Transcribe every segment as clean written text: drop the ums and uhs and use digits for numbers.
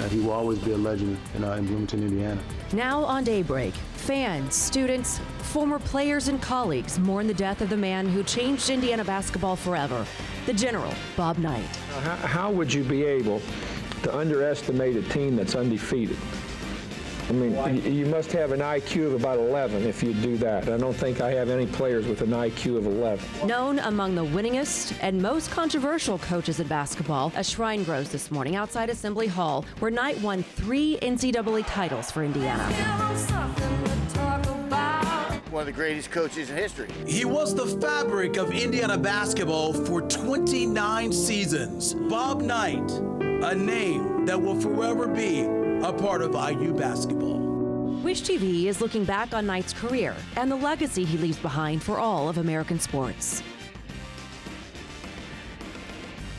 he will always be a legend in Bloomington, Indiana. Now on Daybreak, fans, students, former players and colleagues mourn the death of the man who changed Indiana basketball forever, the General, Bob Knight. How would you be able to underestimate a team that's undefeated? I mean, you must have an IQ of about 11 if you do that. I don't think I have any players with an IQ of 11. Known among the winningest and most controversial coaches in basketball, a shrine grows this morning outside Assembly Hall, where Knight won 3 NCAA titles for Indiana. One of the greatest coaches in history. He was the fabric of Indiana basketball for 29 seasons. Bob Knight, a name that will forever be a part of IU basketball. Wish TV is looking back on Knight's career and the legacy he leaves behind for all of American sports.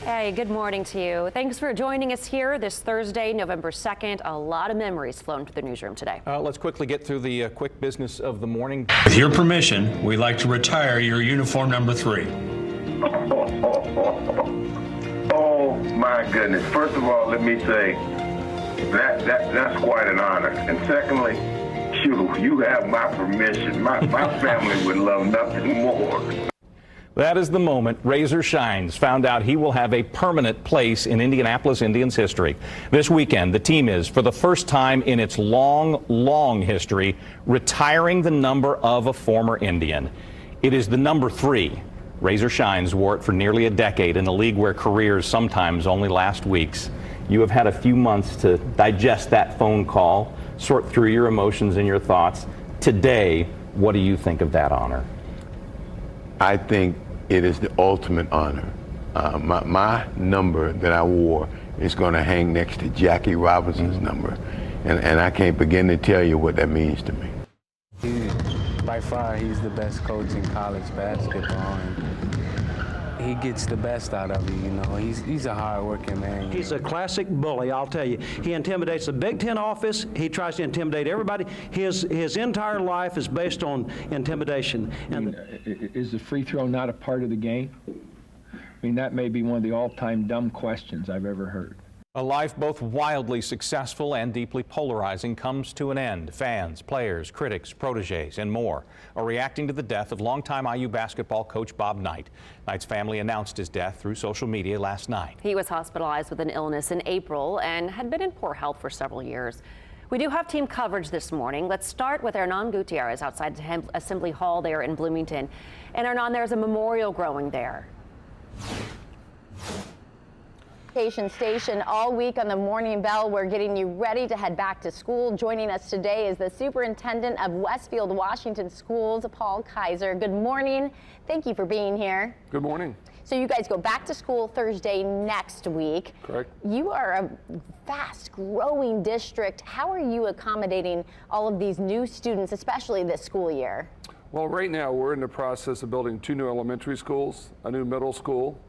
Hey, good morning to you. Thanks for joining us here this Thursday, November 2nd. A lot of memories flown to the newsroom today. Let's quickly get through the quick business of the morning. With your permission, we'd like to retire your uniform number 3. Oh my goodness. First of all, let me say that's quite an honor. And secondly, you have my permission. My family would love nothing more. That is the moment Razor Shines found out he will have a permanent place in Indianapolis Indians history. This weekend, the team is, for the first time in its long history, retiring the number of a former Indian. It is the number 3. Razor Shines wore it for nearly a decade in a league where careers sometimes only last weeks. You have had a few months to digest that phone call, sort through your emotions and your thoughts. Today, what do you think of that honor? I think it is the ultimate honor. My number that I wore is going to hang next to Jackie Robinson's number, and I can't begin to tell you what that means to me. By far, he's the best coach in college basketball, and he gets the best out of you, you know. He's a hard-working man. He's a classic bully, I'll tell you. He intimidates the Big Ten office. He tries to intimidate everybody. His entire life is based on intimidation. And is the free throw not a part of the game? I mean, that may be one of the all-time dumb questions I've ever heard. A life both wildly successful and deeply polarizing comes to an end. Fans, players, critics, protégés, and more are reacting to the death of longtime IU basketball coach Bob Knight. Knight's family announced his death through social media last night. He was hospitalized with an illness in April and had been in poor health for several years. We do have team coverage this morning. Let's start with Hernan Gutierrez outside Assembly Hall there in Bloomington. And Hernan, there's a memorial growing there. Station all week on the Morning Bell. We're getting you ready to head back to school. Joining us today is the superintendent of Westfield Washington Schools, Paul Kaiser. Good morning. Thank you for being here. Good morning. So you guys go back to school Thursday next week. Correct. You are a fast growing district. How are you accommodating all of these new students, especially this school year? Well, right now we're in the process of building 2 new elementary schools, a new middle school,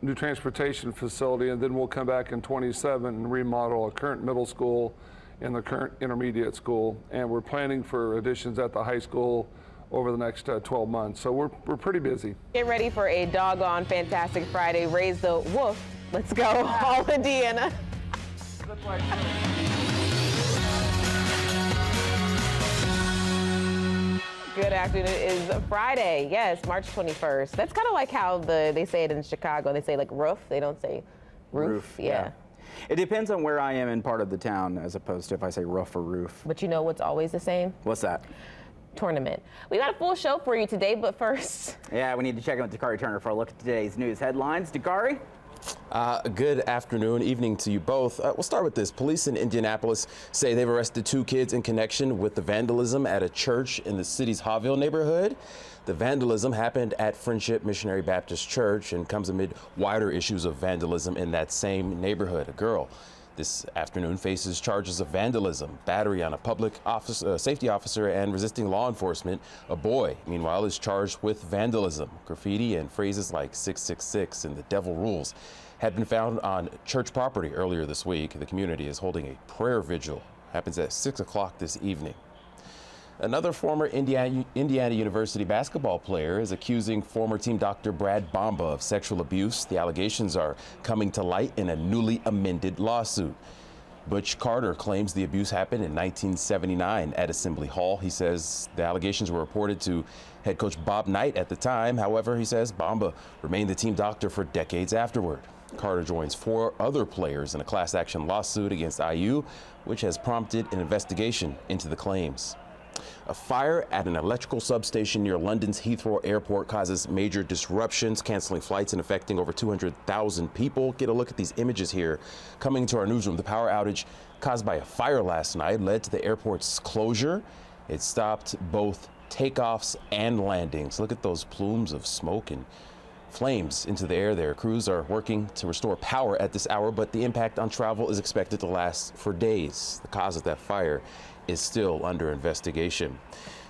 new transportation facility, and then we'll come back in 27 and remodel a current middle school and the current intermediate school. And we're planning for additions at the high school over the next 12 months. So we're pretty busy. Get ready for a doggone fantastic Friday. Raise the woof. Let's go, all Indiana. Good afternoon. It is Friday. Yes, March 21st. That's kind of like how they say it in Chicago. They say like roof. They don't say roof. Yeah. It depends on where I am in part of the town as opposed to if I say roof or roof. But you know what's always the same? What's that? Tournament. We got a full show for you today, but first. Yeah, we need to check in with Dakari Turner for a look at today's news headlines. Dakari? Good afternoon, evening to you both. We'll start with this. Police in Indianapolis say they've arrested 2 kids in connection with the vandalism at a church in the city's Hawville neighborhood. The vandalism happened at Friendship Missionary Baptist Church and comes amid wider issues of vandalism in that same neighborhood. A girl this afternoon faces charges of vandalism, battery on a public safety officer, and resisting law enforcement. A boy, meanwhile, is charged with vandalism. Graffiti and phrases like 666 and the devil rules had been found on church property earlier this week. The community is holding a prayer vigil. Happens at 6 o'clock this evening. Another former Indiana University basketball player is accusing former team doctor Brad Bomba of sexual abuse. The allegations are coming to light in a newly amended lawsuit. Butch Carter claims the abuse happened in 1979 at Assembly Hall. He says the allegations were reported to head coach Bob Knight at the time. However, he says Bamba remained the team doctor for decades afterward. Carter joins 4 other players in a class action lawsuit against IU, which has prompted an investigation into the claims. A fire at an electrical substation near London's Heathrow Airport causes major disruptions, canceling flights and affecting over 200,000 people. Get a look at these images here. Coming to our newsroom, the power outage caused by a fire last night led to the airport's closure. It stopped both takeoffs and landings. Look at those plumes of smoke and flames into the air there. Crews are working to restore power at this hour, but the impact on travel is expected to last for days. The cause of that fire is still under investigation.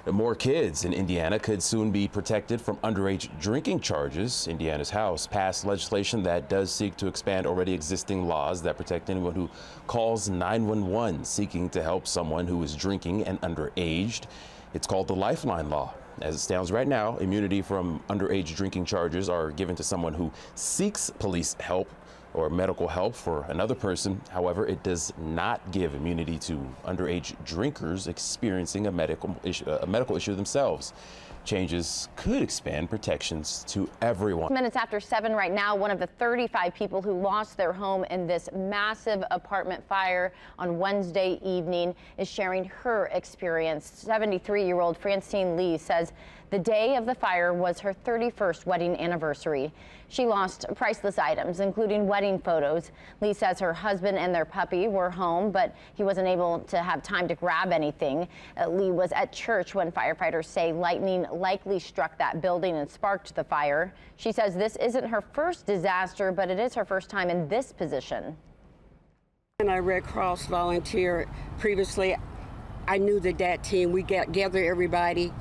More kids in Indiana could soon be protected from underage drinking charges. Indiana's House passed legislation that does seek to expand already existing laws that protect anyone who calls 911 seeking to help someone who is drinking and underaged. It's called the Lifeline Law. As it stands right now, immunity from underage drinking charges are given to someone who seeks police help or medical help for another person. However, it does not give immunity to underage drinkers experiencing a medical issue themselves. Changes could expand protections to everyone. Minutes after 7 right now, one of the 35 people who lost their home in this massive apartment fire on Wednesday evening is sharing her experience. 73-year-old Francine Lee says the day of the fire was her 31st wedding anniversary. She lost priceless items, including wedding photos. Lee says her husband and their puppy were home, but he wasn't able to have time to grab anything. Lee was at church when firefighters say lightning likely struck that building and sparked the fire. She says this isn't her first disaster, but it is her first time in this position. And I Red Cross volunteer previously. I knew that team. We gathered everybody,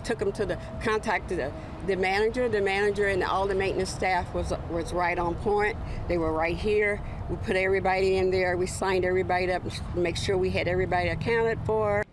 took them to contacted the manager and all the maintenance staff was right on point. They were right here. We put everybody in there. We signed everybody up to make sure we had everybody accounted for.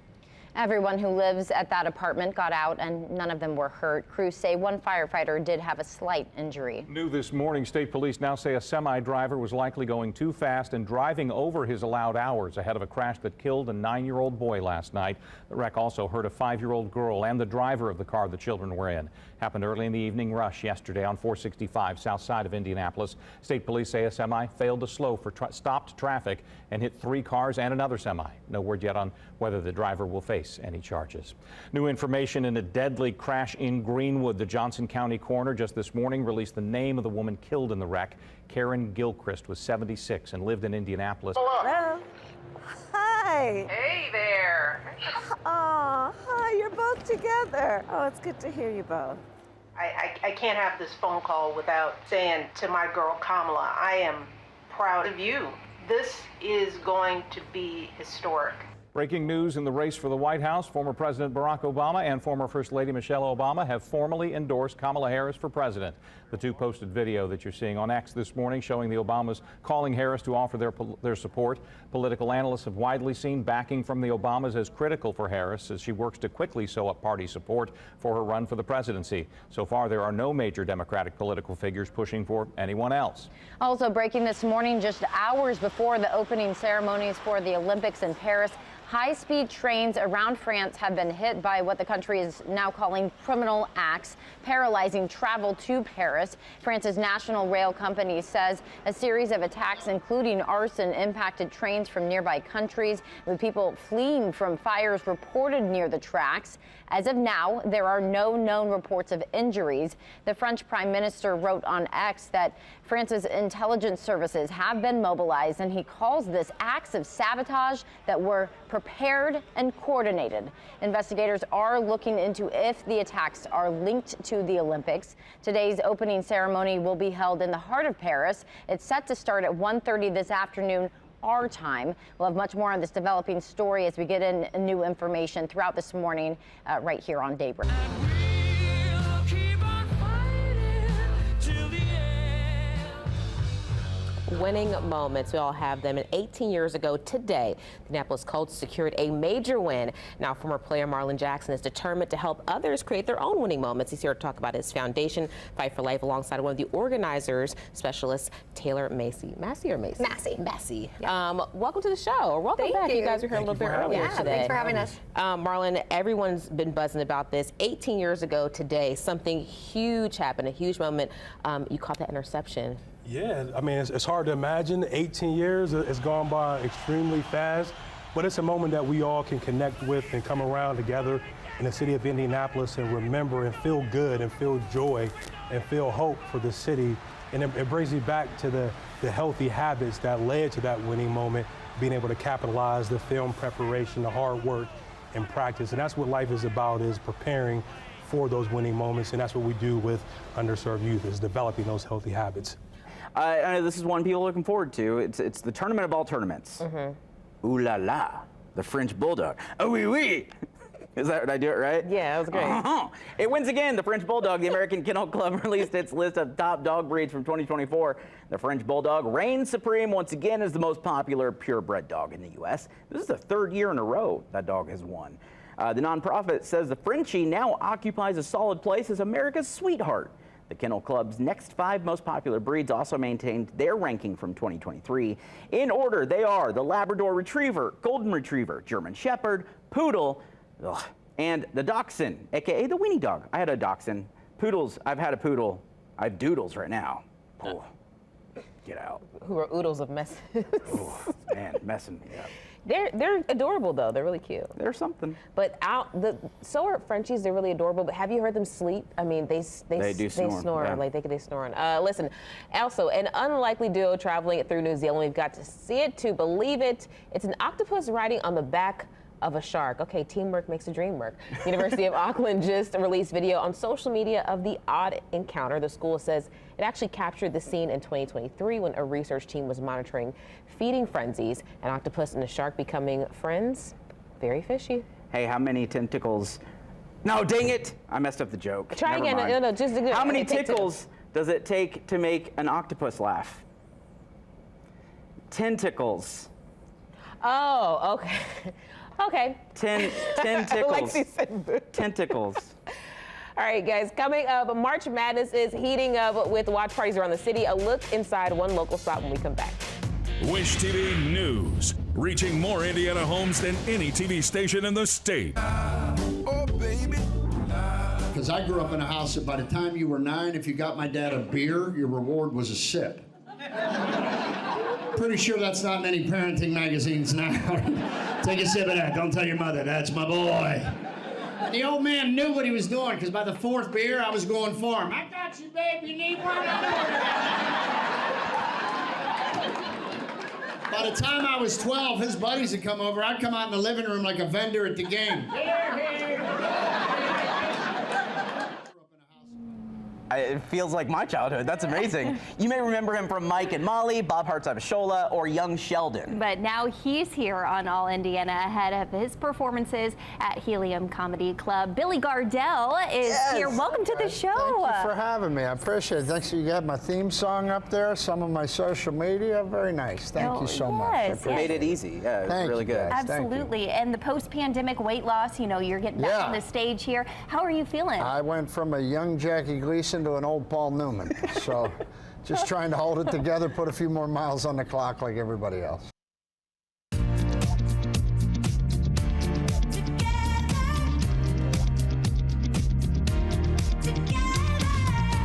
Everyone who lives at that apartment got out and none of them were hurt. Crews say one firefighter did have a slight injury. New this morning, state police now say a semi-driver was likely going too fast and driving over his allowed hours ahead of a crash that killed a 9-year-old boy last night. The wreck also hurt a 5-year-old girl and the driver of the car the children were in. Happened early in the evening rush yesterday on 465 south side of Indianapolis. State police say a semi failed to slow for stopped traffic and hit 3 cars and another semi. No word yet on whether the driver will face any charges. New information in a deadly crash in Greenwood. The Johnson County coroner just this morning released the name of the woman killed in the wreck. Karen Gilchrist was 76 and lived in Indianapolis. Hello. Hi. Hey there. Oh, hi, you're both together. Oh, it's good to hear you both. I can't have this phone call without saying to my girl Kamala, I am proud of you. This is going to be historic. Breaking news in the race for the White House. Former President Barack Obama and former First Lady Michelle Obama have formally endorsed Kamala Harris for president. The two posted video that you're seeing on X this morning showing the Obamas calling Harris to offer their support. Political analysts have widely seen backing from the Obamas as critical for Harris as she works to quickly sew up party support for her run for the presidency. So far, there are no major Democratic political figures pushing for anyone else. Also breaking this morning, just hours before the opening ceremonies for the Olympics in Paris, high-speed trains around France have been hit by what the country is now calling criminal acts, paralyzing travel to Paris. France's national rail company says a series of attacks, including arson, impacted trains from nearby countries, with people fleeing from fires reported near the tracks. As of now, there are no known reports of injuries. The French Prime Minister wrote on X that France's intelligence services have been mobilized, and he calls this acts of sabotage that were prepared and coordinated. Investigators are looking into if the attacks are linked to the Olympics. Today's opening ceremony will be held in the heart of Paris. It's set to start at 1:30 this afternoon, our time. We'll have much more on this developing story as we get in new information throughout this morning right here on Daybreak. winning moments. We all have them. And 18 years ago today, the Indianapolis Colts secured a major win. Now, former player Marlon Jackson is determined to help others create their own winning moments. He's here to talk about his foundation, Fight for Life, alongside one of the organizers, specialist Taylor Massey. Massey or Macy? Massey. Massey. Welcome to the show. Or welcome back. You guys were here a little bit earlier today. Thanks for having us. Marlon, everyone's been buzzing about this. 18 years ago today, something huge happened, a huge moment. You caught that interception. Yeah, I mean, it's hard to imagine. 18 years has gone by extremely fast, but it's a moment that we all can connect with and come around together in the city of Indianapolis and remember and feel good and feel joy and feel hope for the city. And it brings me back to the healthy habits that led to that winning moment, being able to capitalize the film preparation, the hard work and practice. And that's what life is about, is preparing for those winning moments. And that's what we do with underserved youth, is developing those healthy habits. I know this is one people are looking forward to. It's the tournament of all tournaments. Ooh la la, the French Bulldog. Oh oui oui. Is that, did I do it right? Yeah, that was great. It wins again. The French Bulldog. The American Kennel Club released its list of top dog breeds from 2024. The French Bulldog reigns supreme once again as the most popular purebred dog in the U.S. This is the third year in a row that dog has won. The nonprofit says the Frenchie now occupies a solid place as America's sweetheart. The Kennel Club's next 5 most popular breeds also maintained their ranking from 2023. In order, they are the Labrador Retriever, Golden Retriever, German Shepherd, Poodle, and the Dachshund, aka the weenie dog. I had a Dachshund. Poodles, I've had a poodle. I have doodles right now. Oh, get out. Who are oodles of messes. Oh, man, messing me up. They're adorable though. They're really cute. They're something. But so are Frenchies. They're really adorable. But have you heard them sleep? I mean, they do snore. Yeah. Like they snore. Listen, also an unlikely duo traveling through New Zealand. We've got to see it to believe it. It's an octopus riding on the back of a shark. Okay, teamwork makes the dream work. University of Auckland just released video on social media of the odd encounter. The school says it actually captured the scene in 2023 when a research team was monitoring feeding frenzies. An octopus and a shark becoming friends. Very fishy. Hey, how many tentacles? No, dang it! I messed up the joke. Try Never again. mind. No, just how many tickles does it take to make an octopus laugh? Tentacles. Oh, okay. Okay. 10 tickles. Alexi said tentacles. All right, guys, coming up, March Madness is heating up with watch parties around the city. A look inside one local spot when we come back. Wish TV News, reaching more Indiana homes than any TV station in the state. Oh, baby. Because I grew up in a house that by the time you were 9, if you got my dad a beer, your reward was a sip. Pretty sure that's not in any parenting magazines now. Take a sip of that. Don't tell your mother. That's my boy. And the old man knew what he was doing, because by the 4th beer, I was going for him. I got you, babe. You need one? By the time I was 12, his buddies had come over. I'd come out in the living room like a vendor at the game. It feels like my childhood. That's amazing. You may remember him from Mike and Molly, Bob Hearts Abishola, or Young Sheldon. But now he's here on All Indiana ahead of his performances at Helium Comedy Club. Billy Gardell is here. Welcome to the show. Thank you for having me. I appreciate it. Thanks. You got my theme song up there, some of my social media. Very nice. Thank you so much. Made it easy. Yeah, it was really good. Absolutely. And the post-pandemic weight loss, you know, you're getting back on the stage here. How are you feeling? I went from a young Jackie Gleason to an old Paul Newman. So just trying to hold it together, put a few more miles on the clock like everybody else.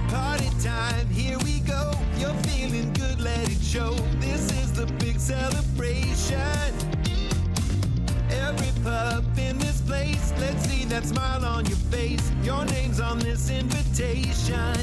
Party time, here we go. You're feeling good, let it show. This is the big celebration. Every pup in this place, let's see that smile on your face. Your name's on this invitation.